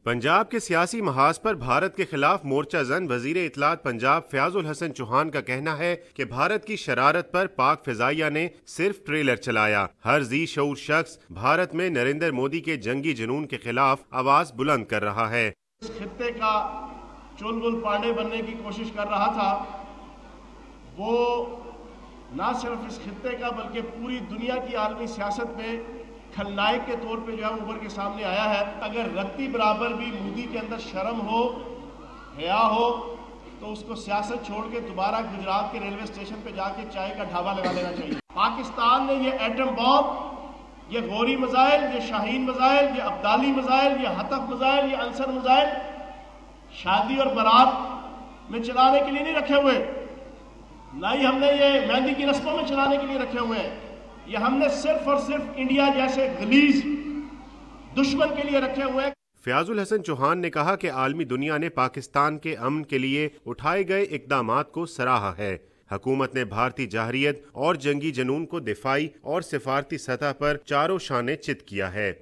पंजाब के सियासी महाज पर भारत के खिलाफ मोर्चा जन वजीर इत्तलात पंजाब फयाजुल हसन चौहान का कहना है कि भारत की शरारत पर पाक फिजाइया ने सिर्फ ट्रेलर चलाया। हर जी शऊर शख्स भारत में नरेंद्र मोदी के जंगी जुनून के खिलाफ आवाज बुलंद कर रहा है। इस खित्ते का चुलबुल पांडे बनने की कोशिश कर रहा था, वो ना सिर्फ इस खित्ते का बल्कि पूरी दुनिया की आलमी सियासत में खलनायक के तौर पे जो है उभर के सामने आया है। अगर रत्ती बराबर भी मोदी के अंदर शर्म हो, हया हो, तो उसको सियासत छोड़ के दोबारा गुजरात के रेलवे स्टेशन पे जाके चाय का ढाबा लगा लेना चाहिए। पाकिस्तान ने ये एटम बॉम्ब, ये गौरी मिसाइल, ये शाहीन मिसाइल, ये अब्दाली मिसाइल, ये हतफ मिसाइल, ये अंसर मिसाइल शादी और बारात में चलाने के लिए नहीं रखे हुए, ना ही हमने ये मेहंदी की रस्मों में चलाने के लिए रखे हुए हैं। ये हमने सिर्फ और सिर्फ इंडिया जैसे गलीज दुश्मन के लिए रखे हुए हैं। फयाजुल हसन चौहान ने कहा कि आलमी दुनिया ने पाकिस्तान के अमन के लिए उठाए गए इकदामात को सराहा है। हुकूमत ने भारतीय जाहरियत और जंगी जनून को दिफाई और सिफारती सतह पर चारों शाने चित किया है।